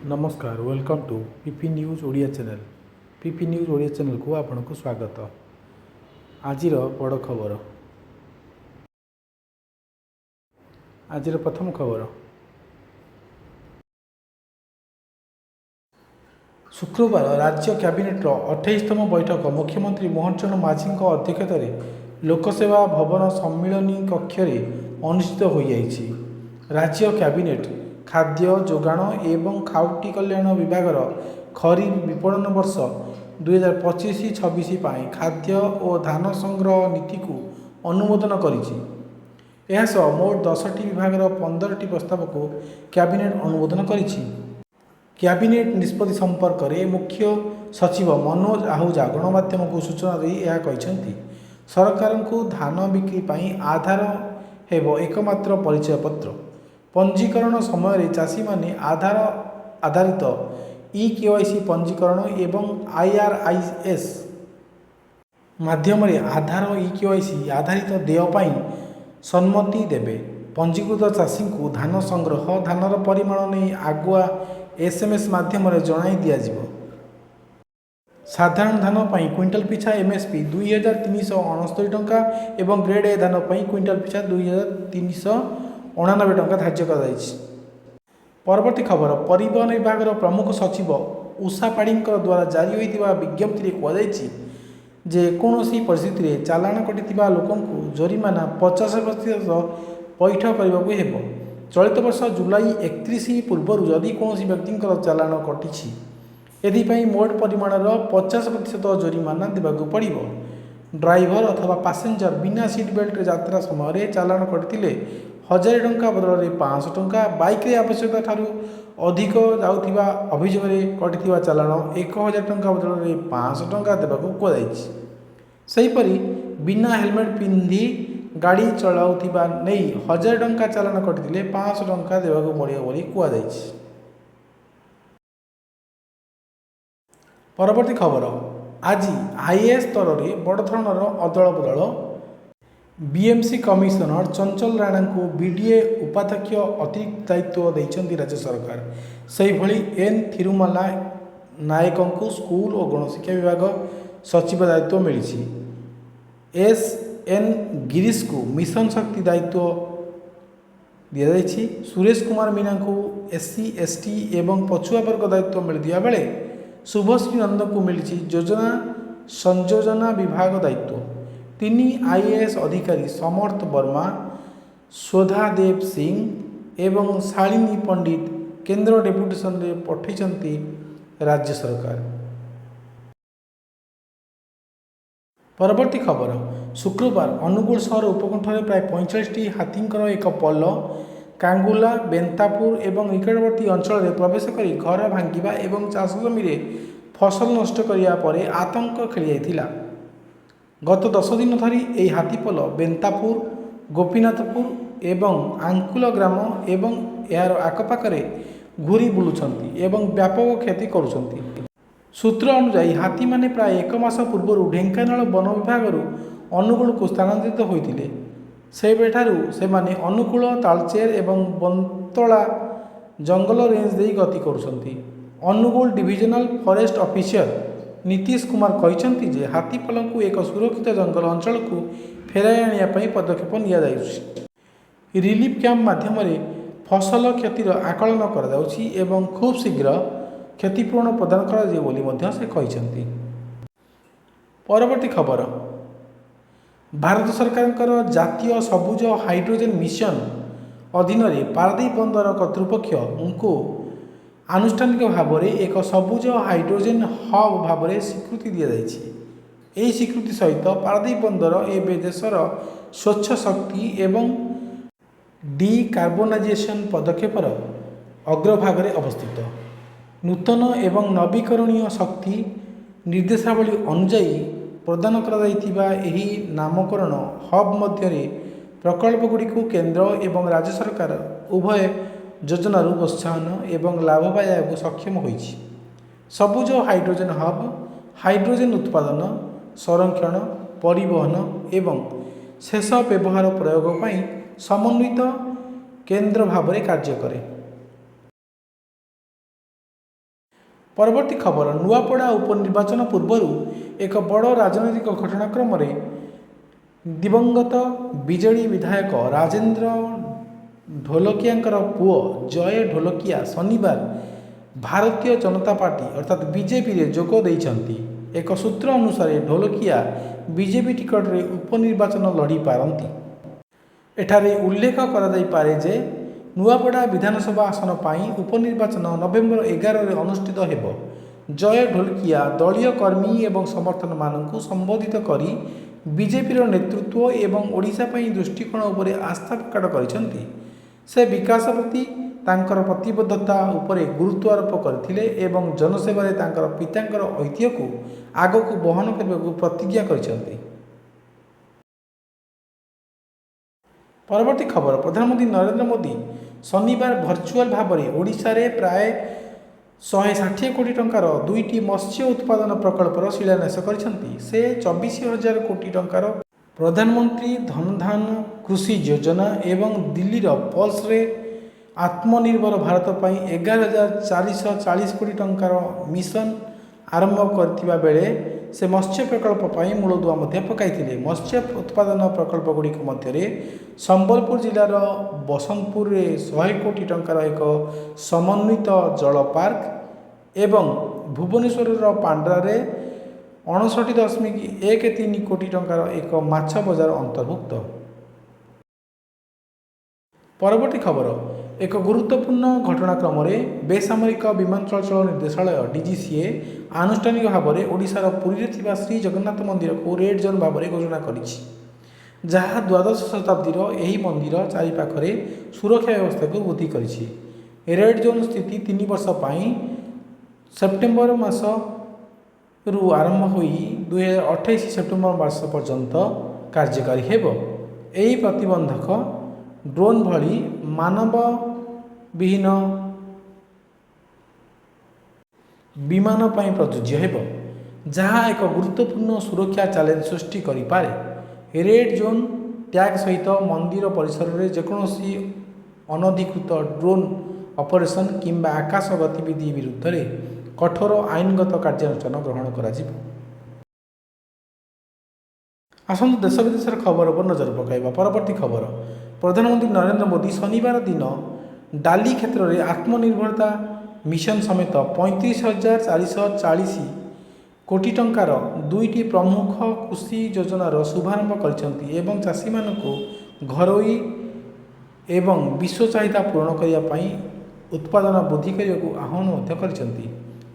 नमस्कार welcome to PP news Odia channel. PP news Odia channel को आपको स्वागत। आजिर बड़ खबर। आजिर प्रथम खबर, शुक्रवार राज्य कैबिनेटर 28तम बैठक मुख्यमंत्री मोहन चरण माझी अध्यक्षतार लोकसेवा भवन सम्मिलनी कक्ष अनुष्ठित हो जाइछि। राज्य कैबिनेट खाद्य जोगाण एवं खाउटी कल्याण विभागर खरीफ विपणन वर्ष 2025-26 खाद्य और धान संग्रह नीति को अनुमोदन करिछि। एहासह मोट 10टी विभागर 15टी प्रस्ताव को कैबिनेट अनुमोदन करिछि। कैबिनेट निष्पत्ति संपर्क में मुख्य सचिव मनोज आहूजा गणमाध्यम को सूचना दी यह कहते सरकार को धान बिक्री पाई आधार हेब एकमात्र परिचय पत्र। पंजीकरण समय चाषी माने आधार आधारित ई-केवाईसी पंजीकरण एवं IRIS माध्यम आधार ई-केवाईसी आधारित देय पाई सम्मति देवे। पंजीकृत चाषी को धान संग्रह धानर परिमाण नहीं आगुआ SMS माध्यम जणाई दियाजिवो। साधारण धान पाई क्विंटल पिछा MSP 2369 टंका एवं ग्रेड ए धान पाई क्विंटल पिछा 2389 टंका धार्य कर। परवर्ती खबर, परिवहन विभाग प्रमुख सचिव उषा पाढ़ी द्वारा जारी होता विज्ञप्ति कहुई जेकोसी परिस्थिति में चालाण कटि लोक जरिमाना 50% पैठ करने को हेब। चलित वर्ष जुलाई 31 पूर्व जदि कौन व्यक्ति चालाण कटि एपाई मोट परिमाणर 50% जरिमाना देवाक पड़ो। ड्राइवर अथवा पैसेंजर बिना सीट बेल्ट यात्रा समय चालाण कटि 1000 टंका बदल में 500 टंका, बाइक आवश्यकता ठारू अधिक जाऊा अभियोग कटि चालाण 1000 टंका बदल में 500 टंका देवाक कहुपरी बिना हेलमेट पिंधि गाड़ी चलाउथिबा नहीं 1000 टंका चालाण कटि 500 टंका देवाक पड़ो बोली कहुई। परवर्ती खबर, आज IAS स्तर में बड़ धरणर अदल बदल। BMC कमिशनर चंचल राणा को BDA उपाध्यक्ष अतिरिक्त दायित्व देइछन्ति राज्य सरकार। से भली N थिरुमाला नायक को स्कूल और गणशिक्षा विभाग सचिव दायित्व मिली। SN गिरीश को मिशन शक्ति दायित्व दिया जाइछि। सुरेश कुमार मीना को SC ST एवं पछुआ वर्ग दायित्व मिल दिया बेले शुभश्री नंद को मिली योजना संयोजना विभाग दायित्व। 3 IAS अधिकारी समर्थ वर्मा, शोधा देव सिंह एवं शालिनी पंडित केंद्र डेपुटेशन में पठैछन्ति राज्य सरकार। परवर्ती खबर, शुक्रवार अनुगुल सहर उपकंठରେ प्राय 45टी हाथींकर एक पल कांगुला बेंतापुर एवं निकटवर्ती अंचल में प्रवेश कर घर भांगिबा एवं चाष जमी फसल नष्ट करिया परे आतंक खेली जाइथिला। गत 10 दिन धरी यह हाथीपल बेंतापुर, गोपीनाथपुर एवं आंकुल ग्राम एवं यार आखपाखे घूरी बुलुछंती एवं व्यापक क्षति करुछंती। सूत्र अनुसार हाथी माने प्राय 1 मास पूर्व ढेंकानाल वन विभाग अनुगुल को स्थानांतरित होते से माने अनुकूल तालचेर एवं बंतला जंगल रेंज दे गति करुछंती। Angul divisional forest officer Nitish Kumar कहते जे हाथीपल को एक सुरक्षित जंगल अंचल को फेराई आने पदक्षेप नि रिलीफ कैंप माध्यम फसल क्षतिर आकलन कर खूब शीघ्र क्षतिपूरण प्रदान कर से कहते। परवर्ती खबर, भारत सरकार जातीय सबुज हाइड्रोजेन मिशन अधीन पारादीप बंदर कर्तृपक्ष को आनुष्ठानिक भाव में एक सबुज हाइड्रोजेन हब भाव में स्वीकृति दि जाइछि। यही स्वीकृति सहित पारादीप बंदर एवं देशर स्वच्छ शक्ति एवं डिकार्बोनाइजेशन पदक्षेपर अग्रभाग में अवस्थित। नूतन एवं नवीकरणीय शक्ति निर्देशावली अनुଯାयी प्रदान करा नामकरण हब मध्य प्रकल्पगुड़ी केंद्र एवं राज्य सरकार उभय योजनार प्रोत्साहन एवं लाभ पाइबा सक्षम होइछि। सबुज हाइड्रोजेन हब हाइड्रोजेन उत्पादन, संरक्षण, परिवहन एवं शेष व्यवहार प्रयोग पर समन्वित केंद्र भाव में कार्य करे। ପରବର୍ତ୍ତୀ ଖବର, ନୂଆପଡ଼ା ଉପନିର୍ବାଚନ ପୂର୍ବରୁ ଏକ ବଡ଼ ରାଜନୈତିକ ଘଟଣାକ୍ରମରେ ଦିବଂଗତ ବିଜେଡି ବିଧାୟକ ରାଜେନ୍ଦ୍ର ଢୋଲକିଆଙ୍କର ପୁଅ ଜୟ ଢୋଲକିଆ ଶନିବାର ଭାରତୀୟ ଜନତା ପାର୍ଟି ଅର୍ଥାତ୍ ବିଜେପିରେ ଯୋଗ ଦେଇଛନ୍ତି। ଏକ ସୂତ୍ର ଅନୁସାରେ ଢୋଲକିଆ ବିଜେପି ଟିକଟରେ ଉପନିର୍ବାଚନ ଲଢ଼ିପାରନ୍ତି। ଏଠାରେ ଉଲ୍ଲେଖ କରାଯାଇପାରେ ଯେ ନୂଆପଡ଼ା ବିଧାନସଭା ଆସନ ପାଇଁ ଉପନିର୍ବାଚନ ନଭେମ୍ବର 11ରେ ଅନୁଷ୍ଠିତ ହେବ। ଜୟ ଢୋଲକିଆ ଦଳୀୟ କର୍ମୀ ଏବଂ ସମର୍ଥକମାନଙ୍କୁ ସମ୍ବୋଧିତ କରି ବିଜେପିର ନେତୃତ୍ୱ ଏବଂ ଓଡ଼ିଶା ପାଇଁ ଦୃଷ୍ଟିକୋଣ ଉପରେ ଆସ୍ଥା ପ୍ରକଟ କରିଛନ୍ତି। ସେ ବିକାଶ ପ୍ରତି ତାଙ୍କର ପ୍ରତିବଦ୍ଧତା ଉପରେ ଗୁରୁତ୍ୱ ଆରୋପ କରିଥିଲେ ଏବଂ ଜନସେବାରେ ତାଙ୍କର ପିତାଙ୍କର ଐତିହ୍ୟକୁ ଆଗକୁ ବହନ କରିବାକୁ ପ୍ରତିଜ୍ଞା କରିଛନ୍ତି। ପରବର୍ତ୍ତୀ ଖବର, ପ୍ରଧାନମନ୍ତ୍ରୀ ନରେନ୍ଦ୍ର ମୋଦି ଶନିବାର ଭର୍ଚୁଆଲ ଭାବରେ ଓଡ଼ିଶାରେ ପ୍ରାୟ 160 କୋଟି ଟଙ୍କାର 2ଟି ମତ୍ସ୍ୟ ଉତ୍ପାଦନ ପ୍ରକଳ୍ପର ଶିଳାନ୍ୟାସ କରିଛନ୍ତି। ସେ 24,000 କୋଟି ଟଙ୍କାର ପ୍ରଧାନମନ୍ତ୍ରୀ ଧନଧାନ କୃଷି ଯୋଜନା ଏବଂ ଦିଲ୍ଲୀର ପଲ୍ସରେ ଆତ୍ମନିର୍ଭର ଭାରତ ପାଇଁ 11,440 କୋଟି ଟଙ୍କାର ମିଶନ ଆରମ୍ଭ କରିଥିବା ବେଳେ ସେ ମତ୍ସ୍ୟ ପ୍ରକଳ୍ପ ପାଇଁ ମୂଳଦୁଆ ମଧ୍ୟ ପକାଇଥିଲେ। ମତ୍ସ୍ୟ ଉତ୍ପାଦନ ପ୍ରକଳ୍ପଗୁଡ଼ିକ ମଧ୍ୟରେ ସମ୍ବଲପୁର ଜିଲ୍ଲାର ବସନ୍ତପୁରରେ 100 କୋଟି ଟଙ୍କାର ଏକ ସମନ୍ୱିତ ଜଳ ପାର୍କ ଏବଂ ଭୁବନେଶ୍ୱରର ପାଣ୍ଡ୍ରାରେ 59.13 କୋଟି ଟଙ୍କାର ଏକ ମାଛ ବଜାର ଅନ୍ତର୍ଭୁକ୍ତ। ପରବର୍ତ୍ତୀ ଖବର, ଏକ ଗୁରୁତ୍ୱପୂର୍ଣ୍ଣ ଘଟଣାକ୍ରମରେ ବେସାମରିକ ବିମାନ ଚଳାଚଳ ନିର୍ଦ୍ଦେଶାଳୟ DGCA ଆନୁଷ୍ଠାନିକ ଭାବରେ ଓଡ଼ିଶାର ପୁରୀରେ ଥିବା ଶ୍ରୀ ଜଗନ୍ନାଥ ମନ୍ଦିରକୁ ରେଡ୍ ଜୋନ୍ ଭାବରେ ଘୋଷଣା କରିଛି, ଯାହା ଦ୍ୱାଦଶ ଶତାବ୍ଦୀର ଏହି ମନ୍ଦିର ଚାରିପାଖରେ ସୁରକ୍ଷା ବ୍ୟବସ୍ଥାକୁ ବୃଦ୍ଧି କରିଛି। ରେଡ୍ ଜୋନ୍ ସ୍ଥିତି 3 ବର୍ଷ ପାଇଁ ସେପ୍ଟେମ୍ବର ମାସରୁ ଆରମ୍ଭ ହୋଇ 2028 ସେପ୍ଟେମ୍ବର ମାସ ପର୍ଯ୍ୟନ୍ତ କାର୍ଯ୍ୟକାରୀ ହେବ। ଏହି ପ୍ରତିବନ୍ଧକ ଡ୍ରୋନ୍ ଭଳି ମାନବବିହୀନ ବିମାନ ପାଇଁ ପ୍ରଯୁଜ୍ୟ ହେବ, ଯାହା ଏକ ଗୁରୁତ୍ୱପୂର୍ଣ୍ଣ ସୁରକ୍ଷା ଚ୍ୟାଲେଞ୍ଜ ସୃଷ୍ଟି କରିପାରେ। ରେଡ୍ ଜୋନ୍ ଟ୍ୟାଗ୍ ସହିତ ମନ୍ଦିର ପରିସରରେ ଯେକୌଣସି ଅନଧିକୃତ ଡ୍ରୋନ୍ ଅପରେସନ୍ କିମ୍ବା ଆକାଶ ଗତିବିଧି ବିରୁଦ୍ଧରେ କଠୋର ଆଇନଗତ କାର୍ଯ୍ୟାନୁଷ୍ଠାନ ଗ୍ରହଣ କରାଯିବ। ଆସନ୍ତୁ ଦେଶ ବିଦେଶର ଖବର ଉପରେ ନଜର ପକାଇବା। ପରବର୍ତ୍ତୀ ଖବର, ପ୍ରଧାନମନ୍ତ୍ରୀ ନରେନ୍ଦ୍ର ମୋଦି ଶନିବାର ଦିନ ଡାଲି କ୍ଷେତ୍ରରେ ଆତ୍ମନିର୍ଭରତା ମିଶନ ସମେତ 35,440 କୋଟି ଟଙ୍କାର 2ଟି ପ୍ରମୁଖ କୃଷି ଯୋଜନାର ଶୁଭାରମ୍ଭ କରିଛନ୍ତି ଏବଂ ଚାଷୀମାନଙ୍କୁ ଘରୋଇ ଏବଂ ବିଶ୍ୱ ଚାହିଦା ପୂରଣ କରିବା ପାଇଁ ଉତ୍ପାଦନ ବୃଦ୍ଧି କରିବାକୁ ଆହ୍ୱାନ ମଧ୍ୟ କରିଛନ୍ତି।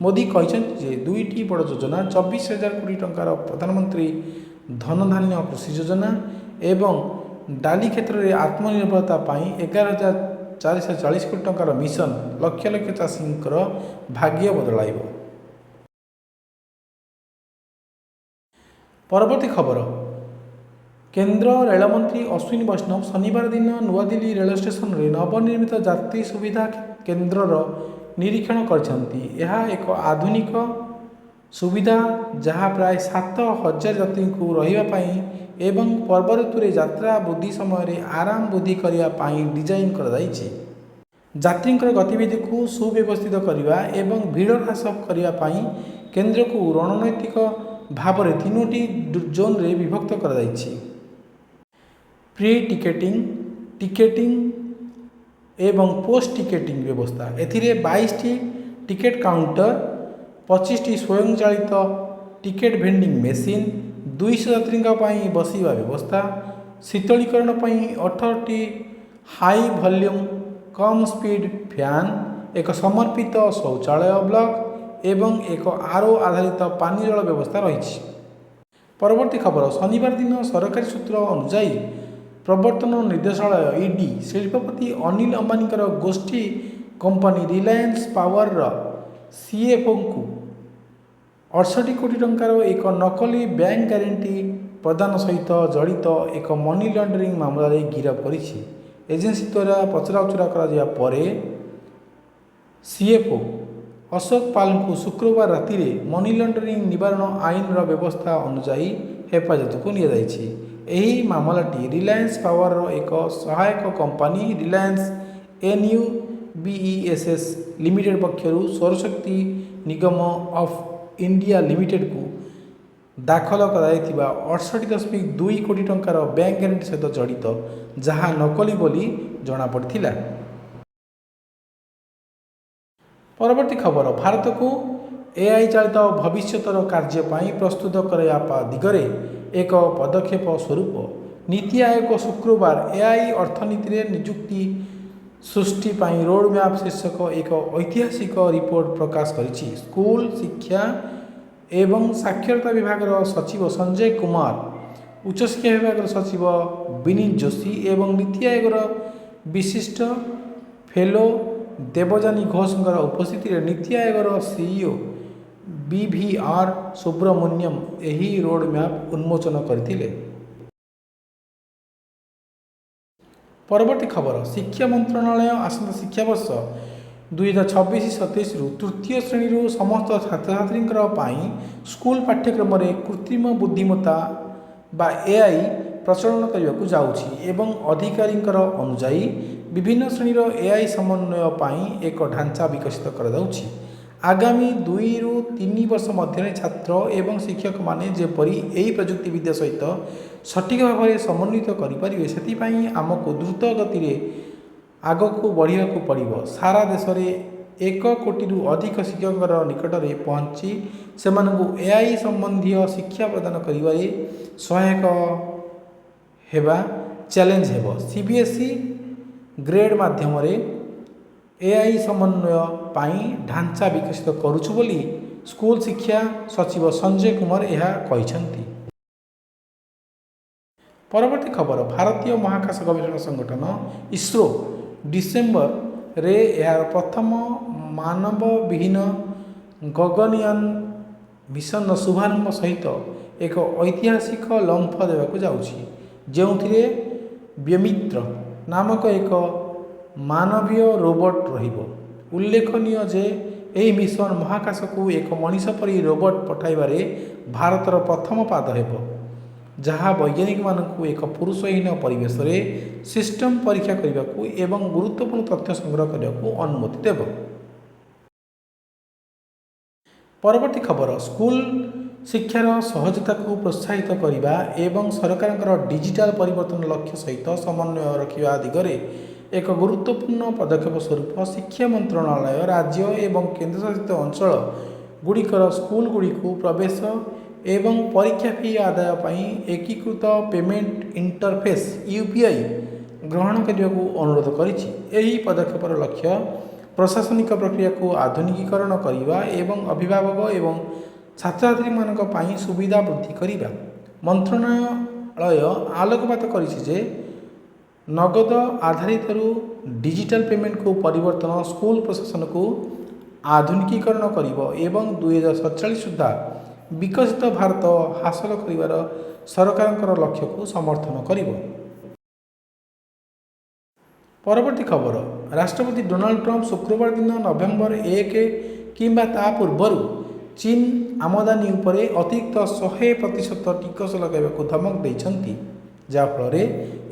ମୋଦି କହିଛନ୍ତି ଯେ 2ଟି ବଡ଼ ଯୋଜନା 24,000 କୋଟି ଟଙ୍କାର ପ୍ରଧାନମନ୍ତ୍ରୀ ଧନଧାନ୍ୟ କୃଷି ଯୋଜନା ଏବଂ ଡାଲି କ୍ଷେତ୍ରରେ ଆତ୍ମନିର୍ଭରତା ପାଇଁ 11,440 କୋଟି ଟଙ୍କାର ମିଶନ ଲକ୍ଷ ଲକ୍ଷ ଚାଷୀଙ୍କର ଭାଗ୍ୟ ବଦଳାଇବ। ପରବର୍ତ୍ତୀ ଖବର, କେନ୍ଦ୍ର ରେଳମନ୍ତ୍ରୀ ଅଶ୍ୱିନୀ ବୈଷ୍ଣବ ଶନିବାର ଦିନ ନୂଆଦିଲ୍ଲୀ ରେଳ ଷ୍ଟେସନରେ ନବନିର୍ମିତ ଯାତ୍ରୀ ସୁବିଧା କେନ୍ଦ୍ରର ନିରୀକ୍ଷଣ କରିଛନ୍ତି। ଏହା ଏକ ଆଧୁନିକ ସୁବିଧା ଯାହା ପ୍ରାୟ 7,000 ଯାତ୍ରୀଙ୍କୁ ରହିବା ପାଇଁ ଏବଂ ପର୍ବ ଋତୁରେ ଯାତ୍ରା ବୃଦ୍ଧି ସମୟରେ ଆରାମ ବୃଦ୍ଧି କରିବା ପାଇଁ ଡିଜାଇନ୍ କରାଯାଇଛି। ଯାତ୍ରୀଙ୍କର ଗତିବିଧିକୁ ସୁବ୍ୟବସ୍ଥିତ କରିବା ଏବଂ ଭିଡ଼ ହ୍ରାସ କରିବା ପାଇଁ କେନ୍ଦ୍ରକୁ ରଣନୈତିକ ଭାବରେ 3ଟି ଜୋନ୍ରେ ବିଭକ୍ତ କରାଯାଇଛି। ପ୍ରି ଟିକେଟିଂ, ଟିକେଟିଂ ଏବଂ ପୋଷ୍ଟ ଟିକେଟିଂ ବ୍ୟବସ୍ଥା। ଏଥିରେ 22ଟି ଟିକେଟ୍ କାଉଣ୍ଟର, 25ଟି ସ୍ୱୟଂଚାଳିତ ଟିକେଟ୍ ଭେଣ୍ଡିଂ ମେସିନ୍, 200 ଯାତ୍ରୀଙ୍କ ପାଇଁ ବସିବା ବ୍ୟବସ୍ଥା, ଶୀତଳୀକରଣ ପାଇଁ 18ଟି ହାଇ ଭଲ୍ୟୁମ୍ କମ୍ ସ୍ପିଡ୍ ଫ୍ୟାନ୍, ଏକ ସମର୍ପିତ ଶୌଚାଳୟ ବ୍ଲକ ଏବଂ ଏକ RO ଆଧାରିତ ପାନୀୟ ଜଳ ବ୍ୟବସ୍ଥା ରହିଛି। ପରବର୍ତ୍ତୀ ଖବର, ଶନିବାର ଦିନ ସରକାରୀ ସୂତ୍ର ଅନୁଯାୟୀ ପ୍ରବର୍ତ୍ତନ ନିର୍ଦ୍ଦେଶାଳୟ ED ଶିଳ୍ପପତି ଅନିଲ ଅମ୍ବାନୀଙ୍କର ଗୋଷ୍ଠୀ କମ୍ପାନୀ ରିଲାଏନ୍ସ ପାୱାରର CFOଙ୍କୁ 68 କୋଟି ଟଙ୍କାର ଏକ ନକଲି ବ୍ୟାଙ୍କ ଗ୍ୟାରେଣ୍ଟି ପ୍ରଦାନ ସହିତ ଜଡ଼ିତ ଏକ ମନି ଲଣ୍ଡରିଂ ମାମଲାରେ ଗିରଫ କରିଛି। ଏଜେନ୍ସି ଦ୍ୱାରା ପଚରାଉଚରା କରାଯିବା ପରେ CFO ଅଶୋକ ପାଲଙ୍କୁ ଶୁକ୍ରବାର ରାତିରେ ମନି ଲଣ୍ଡରିଂ ନିବାରଣ ଆଇନର ବ୍ୟବସ୍ଥା ଅନୁଯାୟୀ ହେଫାଜତକୁ ନିଆଯାଇଛି। ଏହି ମାମଲାଟି ରିଲାଏନ୍ସ ପାୱାରର ଏକ ସହାୟକ କମ୍ପାନୀ ରିଲାଏନ୍ସ NUBESS लिमिटेड पक्षर सौरशक्ति निगम ऑफ इंडिया लिमिटेड को दाखल कराइथिबा 68.2 कोटी टंकार बैंक ग्यारंटी सहित जड़ित जहाँ नकली बोली जना पड़िथिला। परवर्ती खबर भारत को एआई चालित भविष्यतर कार्य प्रस्तुत करने दिगरे एक पदक्षेप स्वरूप नीति आयोग शुक्रवार एआई अर्थनीति निजुक्ति सृष्टि रोड मैप शीर्षक एक ऐतिहासिक रिपोर्ट प्रकाश करिछि। स्कूल शिक्षा एवं साक्षरता विभाग सचिव संजय कुमार, उच्च शिक्षा विभाग सचिव विनीत जोशी एवं नीति आयोग विशिष्ट फेलो देवजानी घोष उपस्थिति नीति आयोग सीईओ बीवीआर सुब्रमण्यम एही रोड मैप उन्मोचन करथिले। परवर्ती खबर शिक्षा मंत्रणालय आसंता शिक्षा वर्ष 2026-27 तृतीय श्रेणी समस्त छात्र छात्री स्कूल पाठ्यक्रम कृत्रिम बुद्धिमत्ता बा एआई प्रचलन करने को जाउछि एवं अधिकारी अनुजाई विभिन्न श्रेणीर एआई समन्वय एक ढांचा विकसित कर जाउछि। आगामी 2 ରୁ 3 वर्ष मध्य छात्र एवं शिक्षक माने जेपरी एही प्रजुक्ति विद्या सहित सठिक भाव में समन्वित करें से आमको द्रुत गति आगक बढ़िया पड़ो। सारा देश में 1 कोटी अधिक शिक्षक निकट में पहुँची से एआई संबंधी शिक्षा प्रदान कर सहायक हेबा चैलेंज हेब। सीबीएसई ग्रेड माध्यम एआई समन्वय ढांचा विकसित करुछु बोली स्कूल शिक्षा सचिव संजय कुमार यह कहिसंती। परवर्ती खबर भारतीय महाकाश गवेषणा संगठन इसरो डिसेम्बर रे यार प्रथम मानव विहीन गगनयान मिशन शुभारंभ सहित एक ऐतिहासिक लंफ देवाक जाउछि जेउथिरे व्यमित्र नामक एक मानवीय रोबोट रहिबो। उल्लेखनीय जे एही मिशन महाकाश को एक मनीष परी रोबोट पठाइबारे भारतर प्रथम पाद हेबो जहाँ वैज्ञानिक मानकु एक पुरुषहीन परिवेश रे सिस्टम परीक्षा करने एवं गुरुत्वपूर्ण तथ्य संग्रह करने को अनुमति देव। परवर्ती खबर स्कूल शिक्षार सहजता को प्रोत्साहित करने एवं सरकार डिजिटल परिवर्तन लक्ष्य सहित समन्वय रखा दिगरे एक गुरुत्वपूर्ण पदक्षेप स्वरूप शिक्षा मंत्रणालय राज्य एवं केन्द्रशासित अंचल गुड़िकर स्कूल गुड़िक प्रवेश एवं परीक्षा फी आदाय पाई एकीकृत पेमेंट इंटरफेस यूपीआई ग्रहण करने को अनुरोध करिछि। एही पदक्षेपर लक्ष्य प्रशासनिक प्रक्रिया को आधुनिकीकरण करने एवं अभिभावक एवं छात्र छात्री मानक पाई सुविधा वृद्धि करने। मंत्रणालय आलोकपात करिछि जे नगद आधारित डिजिटल पेमेंट को परिवर्तन स्कूल प्रशासन को आधुनिकीकरण करिबो एवं 2047 सुधा विकसित भारत हासिल करिवार सरकार लक्ष्य को समर्थन करिबो। परवर्ती खबर राष्ट्रपति डोनाल्ड ट्रंप शुक्रवार दिन नवेम्बर 1 किंबा ता पूर्वर चीन आमदानी उपरे अतिरिक्त 100% टिकस लगाइबाकू धमक दैछंती जाफल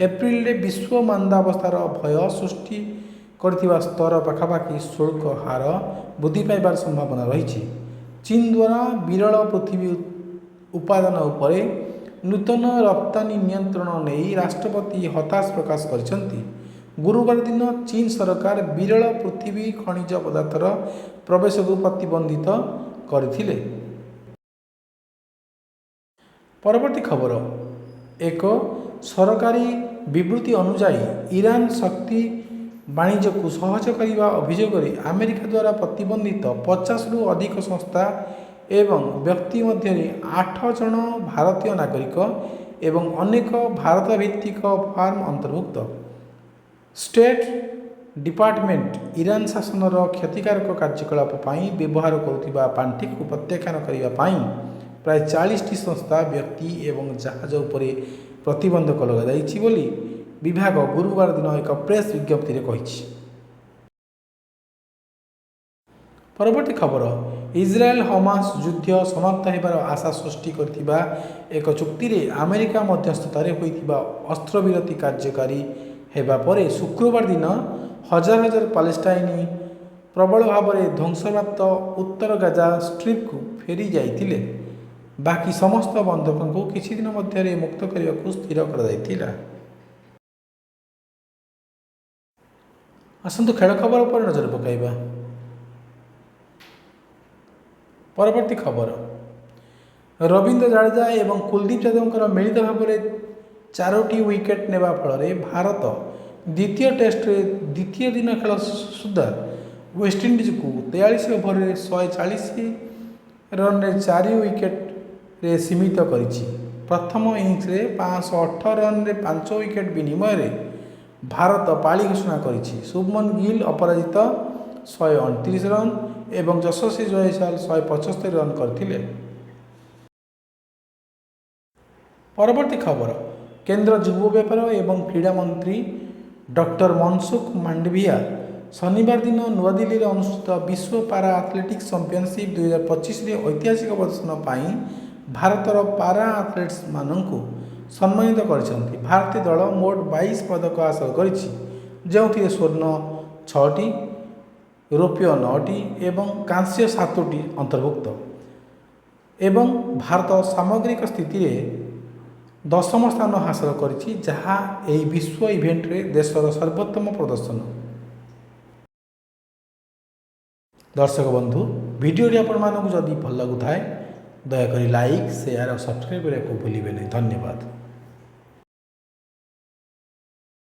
एप्रिल रे विश्व मांदावस्थार भय सृष्टि करथिबा स्तर पाखापाखि शुल्क हार वृद्धि पाइबार संभावना रही। चीन द्वारा विरल पृथ्वी उपादान उपरे नूतन रप्तानी नियंत्रण नहीं राष्ट्रपति हताश प्रकाश करछंती। गुरुवार दिन चीन सरकार विरल पृथ्वी खनिज पदार्थर प्रवेश को प्रतिबंधित करथिले। परवर्ती खबर एक सरकारी विवृत्ति अनुसार ईरान शक्ति वाणिज्य को सहज करने अभियोग अमेरिका द्वारा प्रतिबंधित 50 रु अधिक संस्था एवं व्यक्ति मध्य 8 जन भारतीय नागरिक एवं अनेक भारत भित्तिक फार्म अंतर्भुक्त। स्टेट डिपार्टमेंट ईरान शासन क्षतिकारक कार्यकलाप व्यवहार करुवा पांठी को प्रत्याख्यान करने प्राय 40टी संस्था व्यक्ति एवं जहाज उपरे प्रतिबंधक लगाई बोली विभाग गुरुवार दिन एक प्रेस विज्ञप्ति में कही। परवर्ती खबर इजराएल हमास युद्ध समाप्त होबार आशा सृष्टि करथिबा एक चुक्ति रे अमेरिका मध्यस्थतार होइथिबा अस्त्रविरति कार्यकारी हेबा परे शुक्रवार दिन हजार हजार पालेस्टाइनी ପ୍ରବଳ ଭାବରେ ଧ୍ୱଂସପ୍ରାପ୍ତ ଉତ୍ତର ଗାଜା ଷ୍ଟ୍ରିପ୍କୁ ଫେରି ଯାଇଥିଲେ। ବାକି ସମସ୍ତ ବନ୍ଧକଙ୍କୁ କିଛି ଦିନ ମଧ୍ୟରେ ମୁକ୍ତ କରିବାକୁ ସ୍ଥିର କରାଯାଇଥିଲା। ଆସନ୍ତୁ ଖେଳ ଖବର ଉପରେ ନଜର ପକାଇବା। ପରବର୍ତ୍ତୀ ଖବର, ରବୀନ୍ଦ୍ର ଜାଡେଜା ଏବଂ କୁଲଦୀପ ଯାଦବଙ୍କର ମିଳିତ ଭାବରେ 4ଟି ୱିକେଟ୍ ନେବା ଫଳରେ ଭାରତ ଦ୍ୱିତୀୟ ଟେଷ୍ଟରେ ଦ୍ୱିତୀୟ ଦିନ ଖେଳ ସୁଦ୍ଧା ୱେଷ୍ଟଇଣ୍ଡିଜକୁ 43 ଓଭରରେ 140 ରନ୍ରେ 4 ୱିକେଟ୍ରେ ସୀମିତ କରିଛି। ପ୍ରଥମ ଇନିଂସରେ 518 ରନ୍ରେ 5 ୱିକେଟ୍ ବିନିମୟରେ ଭାରତ ପାଳି ଘୋଷଣା କରିଛି। ଶୁଭମନ ଗିଲ୍ ଅପରାଜିତ 129 ରନ୍ ଏବଂ ଯଶସ୍ୱୀ ଜୟସ୍ୱାଲ 175 ରନ୍ କରିଥିଲେ। ପରବର୍ତ୍ତୀ ଖବର, କେନ୍ଦ୍ର ଯୁବ ବ୍ୟାପାର ଏବଂ କ୍ରୀଡ଼ା ମନ୍ତ୍ରୀ ଡକ୍ଟର ମନସୁଖ ମାଣ୍ଡଭିୟା ଶନିବାର ଦିନ ନୂଆଦିଲ୍ଲୀରେ ଅନୁଷ୍ଠିତ ବିଶ୍ୱ ପାରା ଆଥଲେଟିକ୍ସ ଚାମ୍ପିଅନସିପ୍ 2025ରେ ଐତିହାସିକ ପ୍ରଦର୍ଶନ ପାଇଁ ଭାରତର ପାରା ଆଥଲେଟ୍ମାନଙ୍କୁ ସମ୍ମାନିତ କରିଛନ୍ତି। ଭାରତୀୟ ଦଳ ମୋଟ 22 ପଦକ ହାସଲ କରିଛି, ଯେଉଁଥିରେ ସ୍ୱର୍ଣ୍ଣ 6ଟି, ରୌପ୍ୟ 9ଟି ଏବଂ କାଂସ୍ୟ 7ଟି ଅନ୍ତର୍ଭୁକ୍ତ ଏବଂ ଭାରତ ସାମଗ୍ରିକ ସ୍ଥିତିରେ 10ମ ସ୍ଥାନ ହାସଲ କରିଛି, ଯାହା ଏହି ବିଶ୍ୱ ଇଭେଣ୍ଟରେ ଦେଶର ସର୍ବୋତ୍ତମ ପ୍ରଦର୍ଶନ। ଦର୍ଶକ ବନ୍ଧୁ, ଭିଡ଼ିଓଟି ଆପଣମାନଙ୍କୁ ଯଦି ଭଲ ଲାଗୁଥାଏ ଦୟାକରି ଲାଇକ୍, ସେୟାର ଓ ସବସ୍କ୍ରାଇବ୍ କରିବାକୁ ଭୁଲିବେ ନାହିଁ। ଧନ୍ୟବାଦ।